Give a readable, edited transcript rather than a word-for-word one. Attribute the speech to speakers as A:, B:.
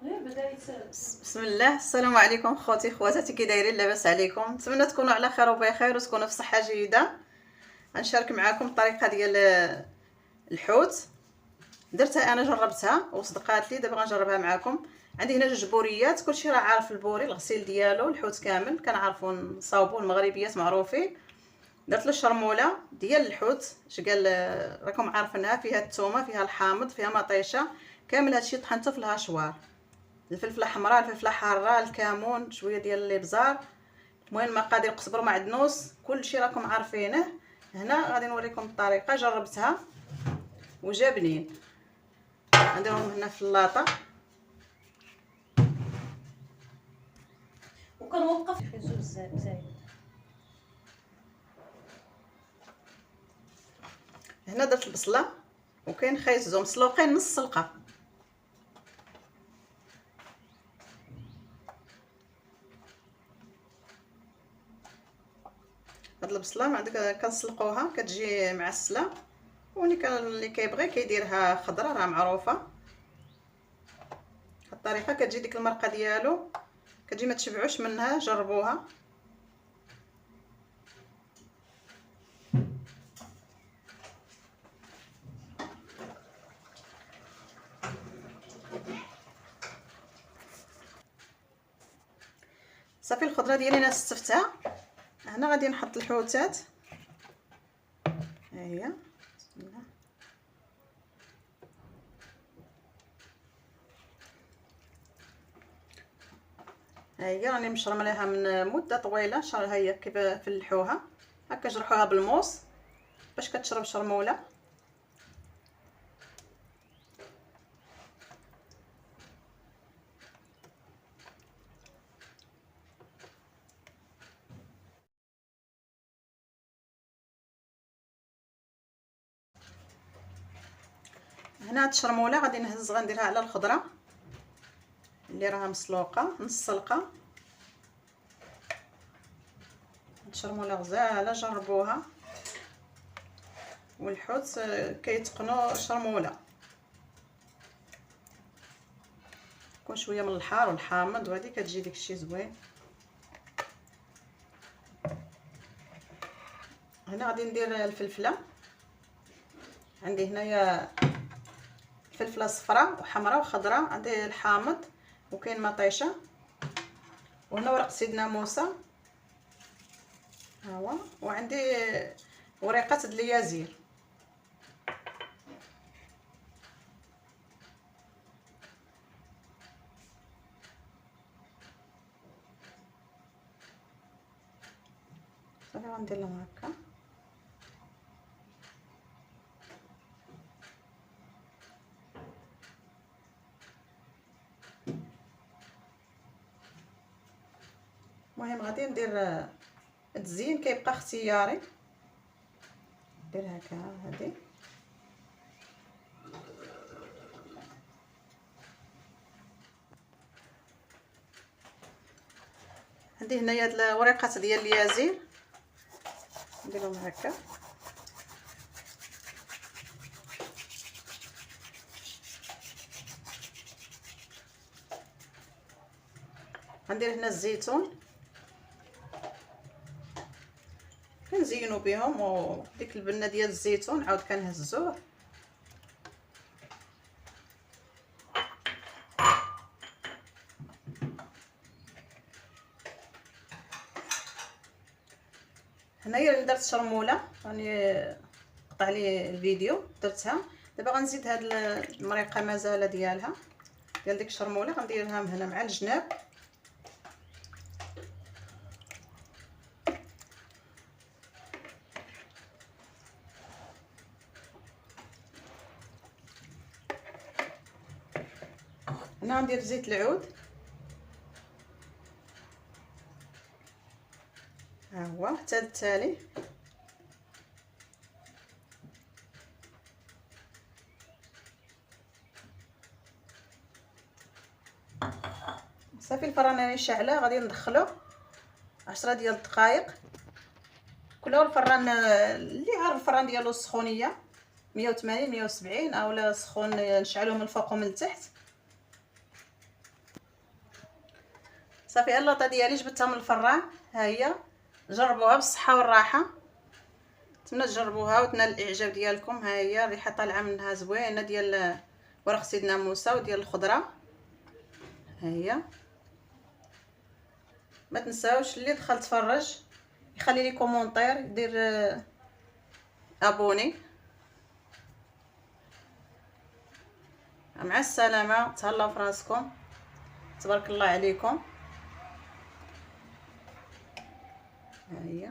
A: بسم الله. السلام عليكم خوتي خواتاتي، كي دايرين؟ لاباس عليكم؟ نتمنى تكونوا على خير وبخير وتكونوا في صحه جيده. غنشارك معكم الطريقه ديال الحوت. درتها انا، جربتها وصدقات لي، دابا غنجربها معكم. عندي هنا جوج بوريات، كلشي راه عارف البوري، الغسيل ديالو، الحوت كامل كنعرفوا نصاوبوا، المغربيات معروفين. درت له الشرموله ديال الحوت، اش قال راكم عارفينها، فيها الثومه، فيها الحامض، فيها مطيشه، كامل هادشي طحنته في الهاشوار. الفلفله حمراء، الفلفله حاره، الكمون، شويه ديال الابزار. المهم مقادير قزبر معدنوس، كلشي راكم عارفينه. هنا غادي نوريكم الطريقه، جربتها وجا بنين. نديرهم هنا في اللاطه
B: وكنوقف في زوج زايد.
A: هنا درت البصله وكاين خيزو مسلوقين نص سلقه. هاد البصله ما عندك كنسلقوها كتجي معسله، اللي كيبغي كيديرها خضره، راه معروفه. الطريقه كتجي ديك المرقه ديالو، كتجي ما تشبعوش منها، جربوها. صافي الخضره ديالي انا استفتها. هنا غادي نحط الحوتات، ها هي. بسم الله. ها هي راني مشرملاها من مده طويله، ها هي كيف فلحوها هكا، جرحوها بالموس باش كتشرب شرموله. هنا هاد الشرموله غادي نهز، غنديرها على الخضره اللي راها مسلوقه نص سلقه. الشرموله غزاله، جربوها. والحوت كيتقنوا شرموله، كون شويه من الحار والحامض، وهذه كتجي داكشي زوين. هنا غادي ندير الفلفله. عندي هنايا فلفله صفراء وحمراء وخضراء، عندي الحامض وكاين مطيشه، وهنا ورق سيدنا موسى، ها هو. وعندي وريقات اليازير. صافي غندير لهم هكا. المهم غادي ندير التزيين كيبقى اختياري. ندير هكا هادي. عندي هنايا هاد الوريقات ديال اليازير، نديرهم هكا. غندير هنا الزيتون، كنزينو بهم، وديك البنه ديال الزيتون عاود كنهزوه. هنايا اللي درت شرموله، راني قطع لي الفيديو درتها. دابا غنزيد هاد المريقه مازال ديالها، ديال ديك الشرموله، غنديرها هنا مع الجناب. هنا غندير زيت العود، ها هو حتى التالي. صافي الفران راني شاعله، غادي ندخلو 10 ديال الدقائق. كلوا الفران اللي عارف الفران ديالو السخونيه 180 170، اولا سخون نشعلوه من الفوق ومن التحت. صافي اللاطه ديالي جبتها من الفران، ها هي جربوها بالصحه والراحه. نتمنى تجربوها وتنال الاعجاب ديالكم. ها هي الريحه طالعه منها زوينه ديال ورق سيدنا موسى وديال الخضره. ها هي ما تنساوش اللي دخل تفرج يخلي لي كومونتير، يدير ابوني. مع السلامه، تهلاو في راسكم، تبارك الله عليكم. ها هي